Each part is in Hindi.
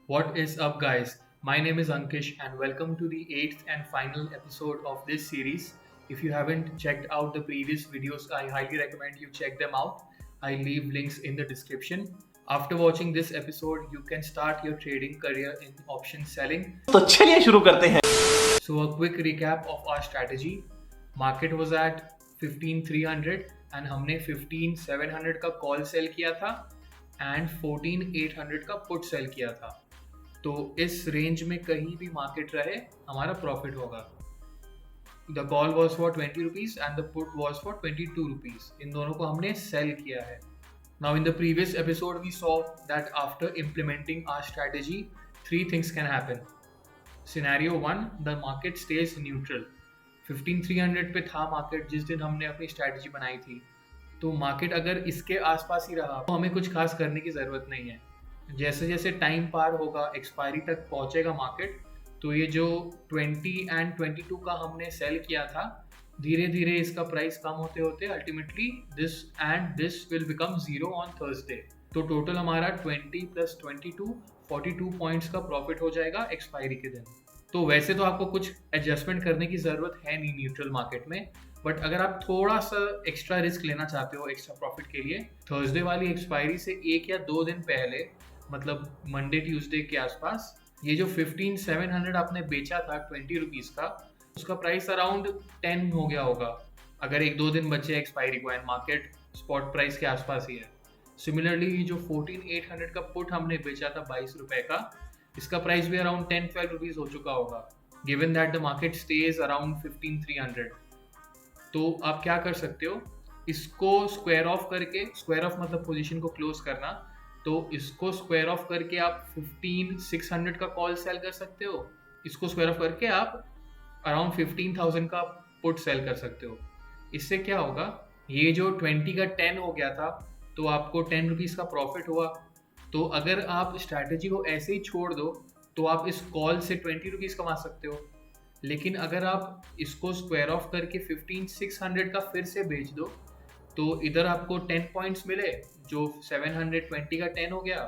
What is up, guys? My name is Ankish, and welcome to the 8th and final episode of this series. If you haven't checked out the previous videos, I highly recommend you check them out. I leave links in the description. After watching this episode, you can start your trading career in option selling. तो चलिए शुरू करते हैं. So, a quick recap of our strategy. Market was at 15,300 and हमने 15,700 का कॉल सेल किया था एंड 14,800 का पुट सेल किया था. तो इस रेंज में कहीं भी मार्केट रहे हमारा प्रॉफिट होगा. The call was for 20 rupees and the put was for 22 rupees. इन दोनों को हमने सेल किया है. Now in the previous episode we saw that after implementing our strategy 3 things can happen. Scenario 1, the market stays neutral. 15,300 पे था मार्केट जिस दिन हमने अपनी स्ट्रेटजी बनाई थी. तो मार्केट अगर इसके आसपास ही रहा तो हमें कुछ खास करने की ज़रूरत नहीं है. जैसे जैसे टाइम पार होगा, एक्सपायरी तक पहुंचेगा मार्केट, तो ये जो 20 एंड 22 का हमने सेल किया था, धीरे धीरे इसका प्राइस कम होते होते ultimately this will become 0 on Thursday. तो टोटल हमारा 20 प्लस 22 42 पॉइंट्स का प्रॉफिट हो जाएगा एक्सपायरी के दिन. तो वैसे तो आपको कुछ एडजस्टमेंट करने की ज़रूरत है नहीं न्यूट्रल मार्केट में, बट अगर आप थोड़ा सा एक्स्ट्रा रिस्क लेना चाहते हो एक्स्ट्रा प्रॉफिट के लिए, थर्सडे वाली एक्सपायरी से 1 या 2 दिन पहले, मतलब मंडे ट्यूसडे के आसपास, ये जो 15,700 आपने बेचा था 20 रुपीज़ का, उसका प्राइस अराउंड 10 हो गया होगा अगर 1-2 दिन बचे एक्सपायरी को एंड मार्केट स्पॉट प्राइस के आसपास ही है. सिमिलरली जो 14,800 का पुट हमने बेचा था 22 रुपए का, इसका प्राइस भी अराउंड 10-12 रुपीज़ हो चुका होगा given that the market stage around 15,300. तो आप क्या कर सकते हो, इसको स्क्वायर ऑफ करके, स्क्वायर ऑफ मतलब पोजीशन को क्लोज करना, तो इसको स्क्वायर ऑफ करके आप 15,600 का कॉल सेल कर सकते हो. इसको स्क्वायर ऑफ करके आप अराउंड 15,000 का पुट सेल कर सकते हो. इससे क्या होगा, ये जो 20 का 10 हो गया था तो आपको 10 रुपीज़ का प्रॉफिट हुआ. तो अगर आप स्ट्रैटेजी को ऐसे ही छोड़ दो तो आप इस कॉल से 20 रुपीज़ कमा सकते हो. लेकिन अगर आप इसको स्क्वायर ऑफ करके 15,600 का फिर से बेच दो तो इधर आपको 10 पॉइंट्स मिले, जो 720 का 10 हो गया,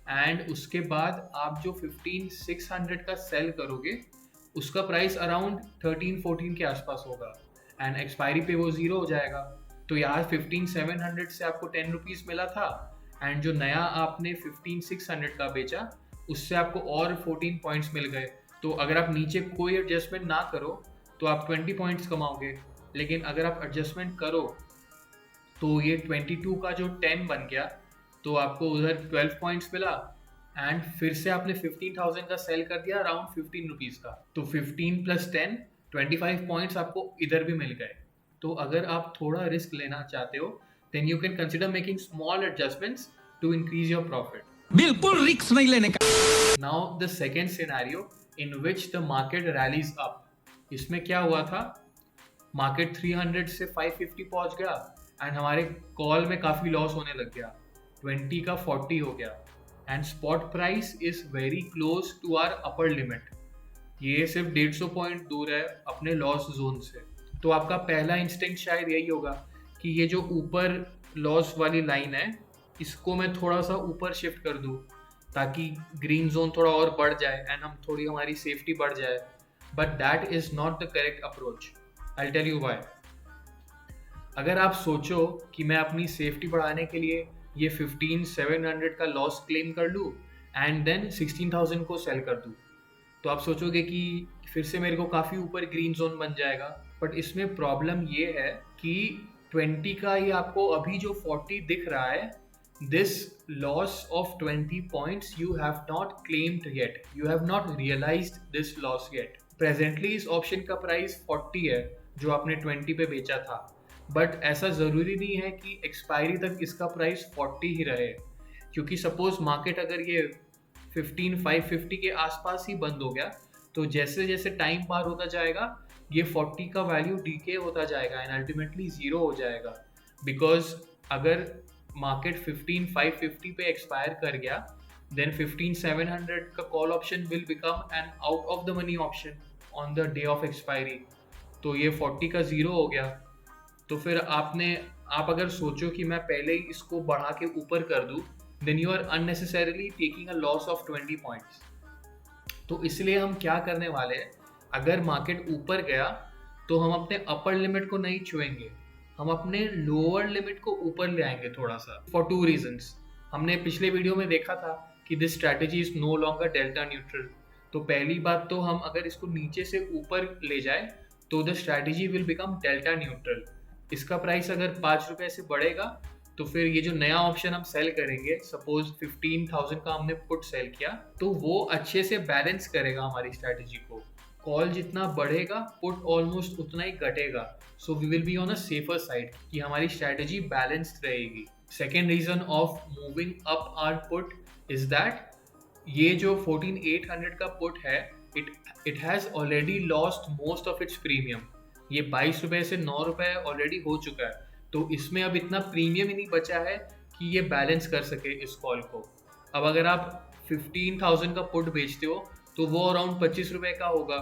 एंड उसके बाद आप जो 15,600 का सेल करोगे उसका प्राइस अराउंड 13-14 के आसपास होगा एंड एक्सपायरी पे वो 0 हो जाएगा. तो यार 15,700 से आपको 10 रुपीज़ मिला था एंड जो नया आपने 15,600 का बेचा उससे आपको और 14 पॉइंट्स मिल गए. तो अगर आप नीचे कोई एडजस्टमेंट ना करो तो आप 20 पॉइंट्स कमाओगे. लेकिन अगर आप एडजस्टमेंट करो तो ये 22 का जो 10 बन गया तो आपको उधर 12 पॉइंट्स मिला एंड फिर से आपने 15,000 का सेल कर दिया अराउंड 15 रुपीज़ का. तो 15 प्लस 10 25 पॉइंट्स आपको इधर भी मिल गए. तो अगर आप थोड़ा रिस्क लेना चाहते हो then you can consider making small adjustments to increase your profit. बिल्कुल रिस्क नहीं लेने का. Now the second scenario in which the market rallies up. इसमें क्या हुआ था, मार्केट 300 से 550 पहुंच गया एंड हमारे कॉल में काफ़ी लॉस होने लग गया. 20 का 40 हो गया and spot price is very close to our upper limit. ये सिर्फ 150 पॉइंट दूर है अपने लॉस जोन से. तो आपका पहला इंस्टिंक्ट शायद यही होगा कि ये जो ऊपर लॉस वाली लाइन है इसको मैं थोड़ा सा ऊपर शिफ्ट कर दूँ ताकि ग्रीन जोन थोड़ा और बढ़ जाए एंड हम थोड़ी हमारी सेफ्टी बढ़ जाए. But that is not the correct approach. I tell you why. अगर आप सोचो कि मैं अपनी सेफ्टी बढ़ाने के लिए ये 15,700 का लॉस क्लेम कर लूँ एंड देन 16,000 को सेल कर दूँ, तो आप सोचोगे कि फिर से मेरे को काफ़ी ऊपर ग्रीन जोन बन जाएगा. बट इसमें प्रॉब्लम ये है कि 20 का ये आपको अभी जो 40 दिख रहा है, this loss of 20 points you have not claimed yet. You have not realized this loss yet. Presently इस ऑप्शन का प्राइस 40 है जो आपने 20 पे बेचा था. बट ऐसा ज़रूरी नहीं है कि एक्सपायरी तक इसका प्राइस 40 ही रहे, क्योंकि सपोज मार्केट अगर ये 15,550 के आसपास ही बंद हो गया तो जैसे जैसे टाइम पार होता जाएगा ये 40 का वैल्यू डीके होता जाएगा एंड अल्टीमेटली 0 हो जाएगा. बिकॉज अगर मार्केट 15,550 पे एक्सपायर कर गया देन 15,700 का call option will become an out of the money option on the day of expiry. तो ये 40 का 0 हो गया. तो फिर आप अगर सोचो कि मैं पहले ही इसको बढ़ा के ऊपर कर दूं then you are unnecessarily taking a loss of 20 points. तो इसलिए हम क्या करने वाले हैं, अगर मार्केट ऊपर गया तो हम अपने अपर लिमिट को नहीं छुएंगे, हम अपने लोअर लिमिट को ऊपर ले आएंगे थोड़ा सा, फॉर टू रीजंस। हमने पिछले वीडियो में देखा था कि this strategy is no longer delta neutral. तो पहली बात तो हम अगर इसको नीचे से ऊपर ले जाए तो the strategy will become delta neutral. इसका प्राइस अगर 5 रुपए से बढ़ेगा तो फिर ये जो नया ऑप्शन हम सेल करेंगे, सपोज 15,000 का हमने पुट सेल किया, तो वो अच्छे से बैलेंस करेगा हमारी स्ट्रैटेजी को। कॉल जितना बढ़ेगा पुट ऑलमोस्ट उतना ही घटेगा, so we will be on a safer side कि हमारी स्ट्रैटेजी बैलेंस्ड रहेगी। Second reason of moving up our put is that ये जो 14,800 का पुट है, it has already lost most of its premium. ये 22 रुपए से 9 रुपए ऑलरेडी हो चुका है, तो इसमें अब इतना प्रीमियम ही नहीं बचा है कि ये बैलेंस कर सके इस कॉल को। अब अगर आप 15,000 का पुट बेचते हो तो वो अराउंड 25 रुपए का होगा,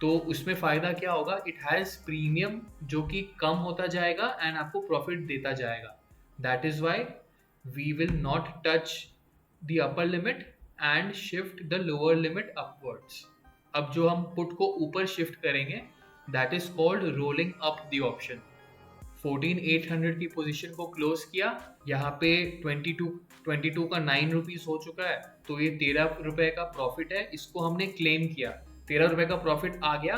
तो उसमें फ़ायदा क्या होगा, इट हैज़ प्रीमियम जो कि कम होता जाएगा एंड आपको प्रॉफिट देता जाएगा। That is why we will not touch the upper limit and shift the lower limit upwards. अब जो हम पुट को ऊपर शिफ्ट करेंगे that is called rolling up the option. 14,800 की पोजीशन को क्लोज किया, यहाँ पे 22 का 9 रुपीज हो चुका है, तो ये 13 रुपए का प्रॉफिट है। इसको हमने क्लेम किया, 13 रुपए का प्रॉफिट आ गया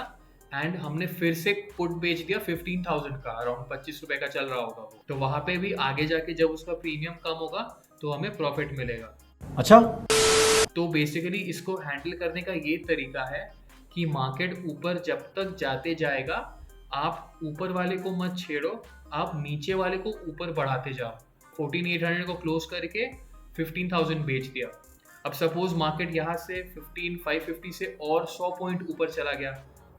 एंड हमने फिर से पुट बेच दिया 15,000 का, अराउंड 25 रुपए का चल रहा होगा वो। तो वहां पे भी आगे जाके जब उसका प्रीमियम कम होगा तो हमें प्रॉफिट मिलेगा। अच्छा, तो बेसिकली इसको हैंडल करने का ये तरीका है कि मार्केट ऊपर जब तक जाते जाएगा आप ऊपर वाले को मत छेड़ो, आप नीचे वाले को ऊपर बढ़ाते जाओ। 14,800 को क्लोज करके 15,000 बेच दिया। अब सपोज मार्केट यहाँ से 15,550 से और 100 पॉइंट ऊपर चला गया,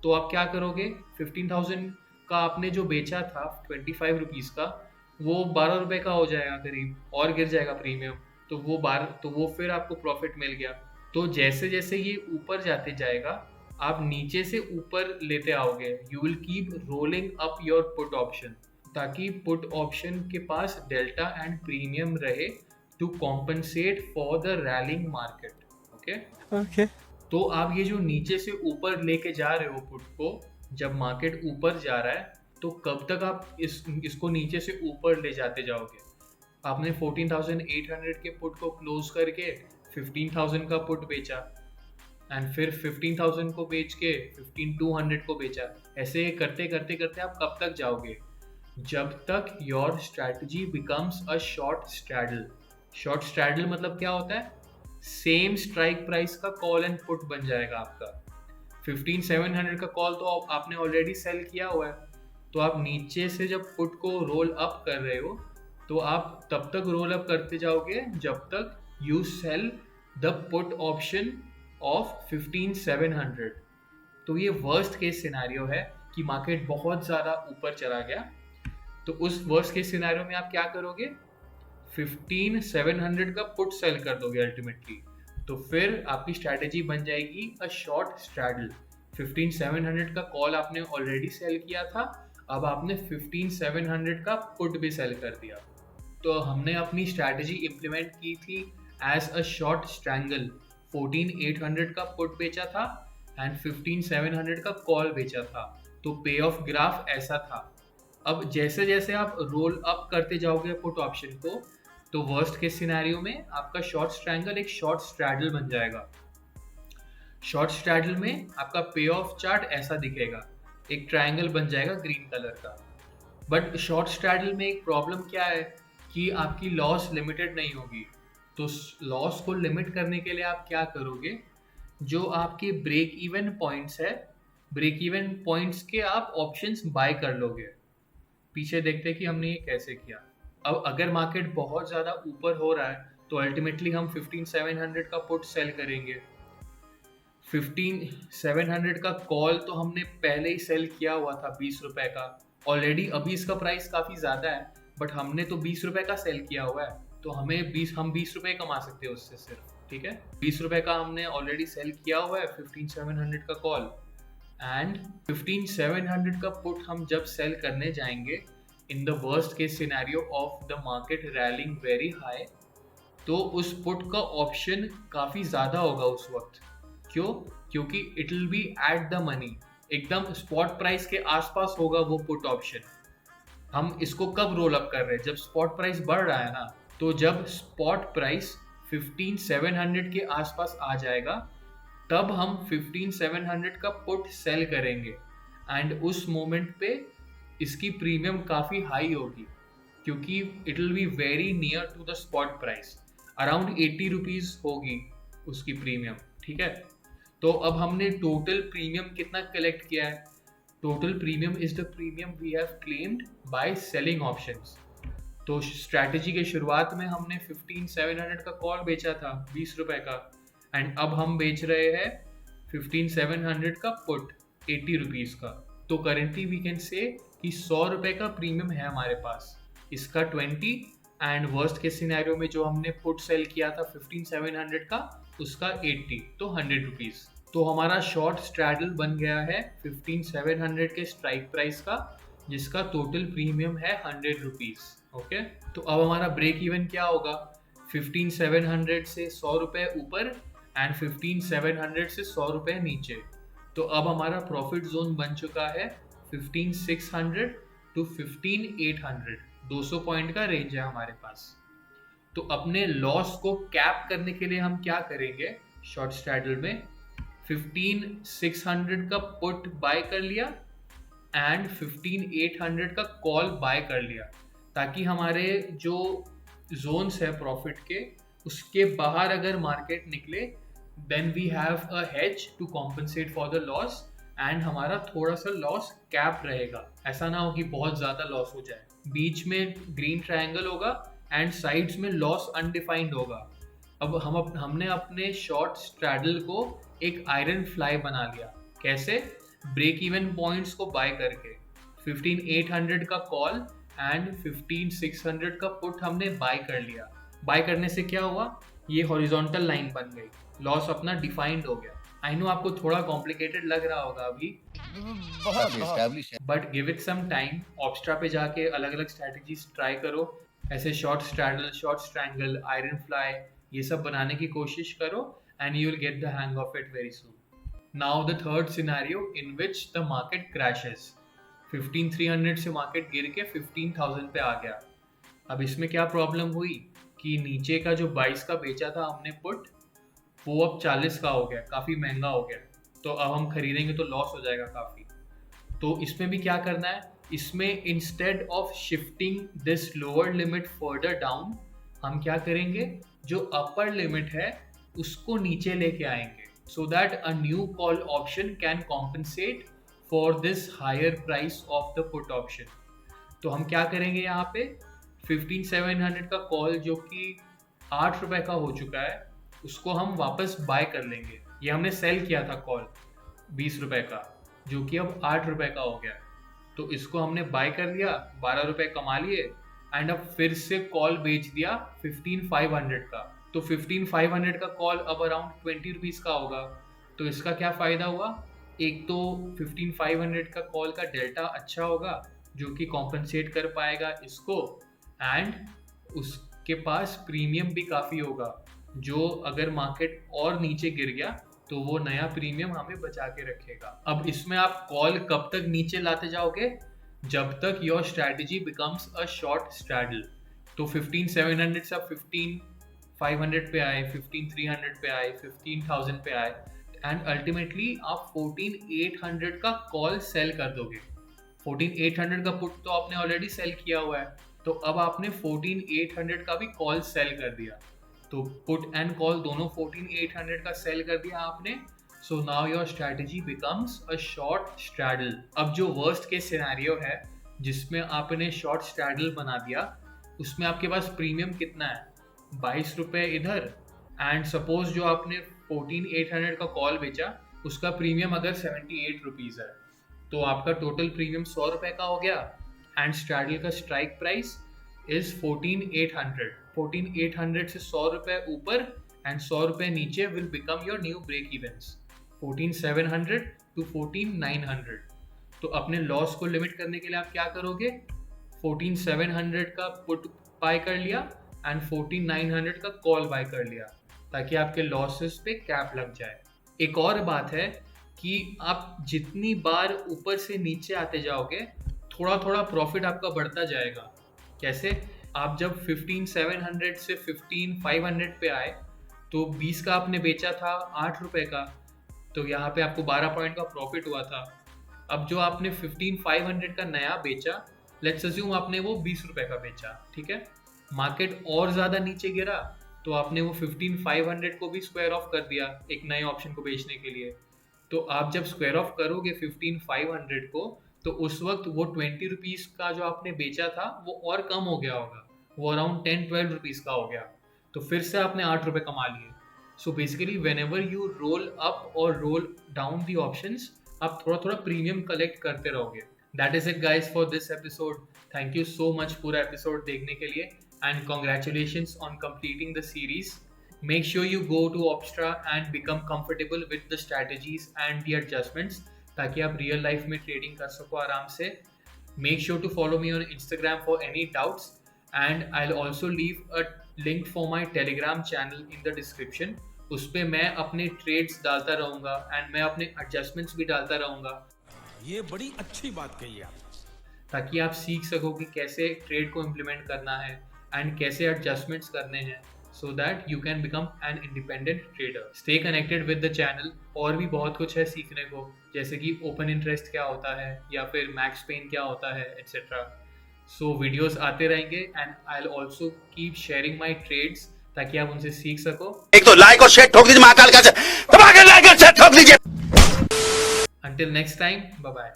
तो आप क्या करोगे, 15,000 का आपने जो बेचा था 25 रुपीज़ का, वो 12 रुपए का हो जाएगा करीब, और गिर जाएगा प्रीमियम, तो वो फिर आपको प्रॉफिट मिल गया। तो जैसे जैसे ये ऊपर जाते जाएगा आप नीचे से ऊपर लेते आओगे, you will keep rolling up your put option, ताकि पुट ऑप्शन के पास डेल्टा एंड प्रीमियम रहे to compensate for the rallying market. Okay, तो आप ये जो नीचे से ऊपर लेके जा रहे हो पुट को, जब मार्केट ऊपर जा रहा है तो कब तक आप इसको नीचे से ऊपर ले जाते जाओगे। आपने 14,800 के पुट को क्लोज करके 15,000 का पुट बेचा एंड फिर 15,000 को बेच के 15,200 को बेचा। ऐसे करते करते करते आप कब तक जाओगे, जब तक your strategy becomes a short straddle. Short straddle मतलब क्या होता है, सेम स्ट्राइक प्राइस का कॉल एंड पुट बन जाएगा आपका। 15,700 का कॉल तो आपने ऑलरेडी सेल किया हुआ है, तो आप नीचे से जब पुट को रोल अप कर रहे हो तो आप तब तक रोल अप करते जाओगे जब तक you sell the put option of 15,700। तो ये वर्स्ट केस सिनेरियो है कि मार्केट बहुत ज़्यादा ऊपर चला गया, तो उस वर्स्ट केस सिनेरियो में आप क्या करोगे, 15,700 का पुट सेल कर दोगे अल्टीमेटली। तो फिर आपकी स्ट्रैटेजी बन जाएगी अ शॉर्ट स्ट्रैडल। 15,700 का कॉल आपने ऑलरेडी सेल किया था, अब आपने 15,700 का पुट भी सेल कर दिया। तो हमने अपनी स्ट्रैटेजी इम्प्लीमेंट की थी एज अ शॉर्ट स्ट्रैंगल। 14,800 का पुट बेचा था एंड 15,700 का कॉल बेचा था, तो पे ऑफ ग्राफ ऐसा था। अब जैसे जैसे आप रोल अप करते जाओगे पुट ऑप्शन को, तो वर्स्ट केस सिनेरियो में आपका शॉर्ट स्ट्रैंगल एक शॉर्ट स्ट्रैडल बन जाएगा। शॉर्ट स्ट्रैडल में आपका पे ऑफ चार्ट ऐसा दिखेगा, एक ट्रायंगल बन जाएगा ग्रीन कलर का। बट शॉर्ट स्ट्रैडल में एक प्रॉब्लम क्या है कि आपकी लॉस लिमिटेड नहीं होगी। तो लॉस को लिमिट करने के लिए आप क्या करोगे, जो आपके ब्रेक इवन पॉइंट्स है, ब्रेक इवन पॉइंट्स के आप ऑप्शंस बाय कर लोगे। पीछे देखते हैं कि हमने ये कैसे किया। अब अगर मार्केट बहुत ज़्यादा ऊपर हो रहा है तो अल्टीमेटली हम 15,700 का पुट सेल करेंगे। 15,700 का कॉल तो हमने पहले ही सेल किया हुआ था 20 रुपए का ऑलरेडी। अभी इसका प्राइस काफ़ी ज़्यादा है, बट हमने तो 20 रुपए का सेल किया हुआ है, तो हम 20 रुपए कमा सकते हैं उससे सिर्फ। ठीक है, 20 रुपए का हमने ऑलरेडी सेल किया हुआ है 15,700 का कॉल, एंड 15,700 का पुट हम जब सेल करने जाएंगे in the worst case scenario of the market railing very high, तो उस पुट का ऑप्शन काफ़ी ज़्यादा होगा उस वक्त। क्यों? क्योंकि it will B at the money, एकदम स्पॉट प्राइस के आसपास होगा वो पुट ऑप्शन। हम इसको कब रोल अप कर रहे हैं? जब स्पॉट प्राइस बढ़ रहा है ना। तो जब स्पॉट प्राइस 15,700 के आसपास आ जाएगा, तब हम 15,700 का पुट सेल करेंगे एंड उस मोमेंट पे इसकी प्रीमियम काफ़ी हाई होगी, क्योंकि it will be very near to the spot price, around 80 rupees होगी उसकी प्रीमियम। ठीक है, तो अब हमने टोटल प्रीमियम कितना कलेक्ट किया है? Total premium is the premium we have claimed by selling options. तो स्ट्रैटेजी के शुरुआत में हमने 15,700 का कॉल बेचा था 20 रुपए का, एंड अब हम बेच रहे हैं 15,700 का पुट 80 रुपीज़ का। तो करेंटली वी कैन से कि 100 रुपए का प्रीमियम है हमारे पास, इसका 20, एंड वर्स्ट के सिनेरियो में जो हमने पुट सेल किया था 15,700 का, उसका 80, तो 100 रुपीज़। तो हमारा शॉर्ट स्ट्रैडल बन गया है 15,700 के स्ट्राइक प्राइस का, जिसका टोटल प्रीमियम है 100 रुपीज़। ओके, तो अब हमारा ब्रेक इवन क्या होगा? 15,700 से 100 रुपये ऊपर एंड 15,700 से 100 रुपये नीचे। तो अब हमारा प्रॉफिट जोन बन चुका है 15,600 टू 15,800, 200 पॉइंट का रेंज है हमारे पास। तो अपने लॉस को कैप करने के लिए हम क्या करेंगे? शॉर्ट स्ट्रैडल में 15,600 का पुट बाय कर लिया एंड 15,800 का कॉल बाय कर लिया, ताकि हमारे जो जोन्स है प्रॉफिट के, उसके बाहर अगर मार्केट निकले, then we have a hedge to compensate for the loss, and हमारा थोड़ा सा लॉस कैप रहेगा। ऐसा ना हो कि बहुत ज़्यादा लॉस हो जाए। बीच में ग्रीन ट्रायंगल होगा एंड साइड्स में लॉस अनडिफाइंड होगा। अब हमने अपने शॉर्ट स्ट्रैडल को एक आयरन फ्लाई बना लिया। कैसे? ब्रेक इवन पॉइंट्स को बाय करके 15,800 का कॉल एंड 15,600 का पुट हमने बाय कर लिया। बाय करने से क्या हुआ? ये हॉरिजॉन्टल लाइन बन गई, लॉस अपना डिफाइंड हो गया। आई नो आपको थोड़ा कॉम्प्लिकेटेड लग रहा होगा अभी, but give it some time. Opstra पे जाके अलग अलग स्ट्रैटेजीज ट्राई करो, ऐसे short straddle, short strangle, iron fly, ये सब बनाने की कोशिश करो, and you will get the hang of it very soon. Now the third scenario in which the market crashes. 15,300 से मार्केट गिर के 15,000 पे आ गया। अब इसमें क्या प्रॉब्लम हुई कि नीचे का जो 22 का बेचा था हमने पुट, वो अब 40 का हो गया, काफ़ी महंगा हो गया। तो अब हम खरीदेंगे तो लॉस हो जाएगा काफ़ी। तो इसमें भी क्या करना है? इसमें instead of shifting this lower limit further down, हम क्या करेंगे? जो अपर लिमिट है उसको नीचे लेके आएंगे, so that a new call option can compensate for this higher price of the put option. तो हम क्या करेंगे यहाँ पे? 15,700 का कॉल जो कि 8 रुपए का हो चुका है, उसको हम वापस बाय कर लेंगे। ये हमने सेल किया था कॉल 20 रुपए का, जो कि अब 8 रुपए का हो गया। तो इसको हमने बाय कर लिया, 12 रुपए कमा लिए, एंड अब फिर से कॉल बेच दिया 15,500 का। तो 15,500 का कॉल अब अराउंड 20 रुपीज़ का होगा। तो इसका क्या फ़ायदा हुआ? एक तो 15,500 का कॉल का डेल्टा अच्छा होगा, जो कि कॉम्पनसेट कर पाएगा इसको, एंड उसके पास प्रीमियम भी काफ़ी होगा, जो अगर मार्केट और नीचे गिर गया तो वो नया प्रीमियम हमें बचा के रखेगा। अब इसमें आप कॉल कब तक नीचे लाते जाओगे? जब तक your strategy becomes a short straddle. तो 15,700 से आप 15,500 पे आए, 15,300 पे आए, 15,000 पे आए, एंड अल्टीमेटली आप 14,800 का कॉल सेल कर दोगे। 14,800 का पुट तो आपने ऑलरेडी सेल किया हुआ है, तो अब आपने 14,800 का भी कॉल सेल कर दिया। तो पुट एंड कॉल दोनों 14,800 का सेल कर दिया आपने। So now your strategy becomes a short straddle. अब जो वर्स्ट केस सिनेरियो है जिसमें आपने शॉर्ट स्ट्रैडल बना दिया, उसमें आपके पास प्रीमियम कितना है? 22 रुपये इधर, एंड सपोज जो आपने 14,800 का कॉल बेचा, उसका प्रीमियम अगर 78 रुपीज़ है, तो आपका टोटल प्रीमियम 100 रुपये का हो गया, एंड स्ट्रैडल का स्ट्राइक प्राइस इज 14,800। 14,800 से 100 रुपये ऊपर एंड 100 रुपये नीचे will become your new break events, 14,700 to 14,900। तो अपने लॉस को लिमिट करने के लिए आप क्या करोगे? 14,700 का पुट बाय कर लिया एंड 14,900 का कॉल बाय कर लिया ताकि आपके लॉसेस पे कैप लग जाए। एक और बात है कि आप जितनी बार ऊपर से नीचे आते जाओगे थोड़ा थोड़ा प्रॉफिट आपका बढ़ता जाएगा। कैसे? आप जब 15,700 से 15,500 पे आए तो 20 का आपने बेचा था 8 रुपए का, तो यहाँ पे आपको 12 पॉइंट का प्रॉफिट हुआ था। अब जो आपने 15,500 का नया बेचा, लेट्स अज्यूम आपने वो 20 रुपए का बेचा, ठीक है। मार्केट और ज्यादा नीचे गिरा तो आपने वो 15,500 को भी स्क्वायर ऑफ कर दिया एक नए ऑप्शन को बेचने के लिए। तो आप जब स्क्वायर ऑफ करोगे 15,500 को तो उस वक्त वो 20 रुपीज का जो आपने बेचा था वो और कम हो गया होगा, वो अराउंड 10-12 रुपीज का हो गया। तो फिर से आपने 8 रुपए कमा लिए। So basically when ever you roll up और रोल डाउन दी ऑप्शंस, आप थोड़ा थोड़ा प्रीमियम कलेक्ट करते रहोगे। That is it guys for this episode. Thank you so much पूरा एपिसोड देखने के लिए and congratulations on completing the series. Make sure you go to Opstra and become comfortable with the strategies and the adjustments ताकि आप रियल लाइफ में ट्रेडिंग कर सको आराम से। Make sure to follow me on Instagram for any doubts and I'll also leave a link for my Telegram channel in the description। उस पे मैं अपने ट्रेड्स डालता रहूँगा एंड मैं अपने एडजस्टमेंट्स भी डालता रहूँगा। ये बड़ी अच्छी बात कही आप, ताकि आप सीख सको कि कैसे ट्रेड को इम्प्लीमेंट करना है एंड कैसे एडजस्टमेंट्स करने हैं, so that you can become an independent trader. Stay connected with the channel। और भी बहुत कुछ है सीखने को, जैसे कि ओपन इंटरेस्ट क्या होता है या फिर मैक्स पेन क्या होता है एटसेट्रा। सो वीडियोस आते रहेंगे and I will also keep sharing my trades ताकि आप उनसे सीख सको। एक तो लाइक और शेयर ठोक दीजिए महाकाल का, दबा के लाइक और शेयर ठोक दीजिए। Until next time, bye bye।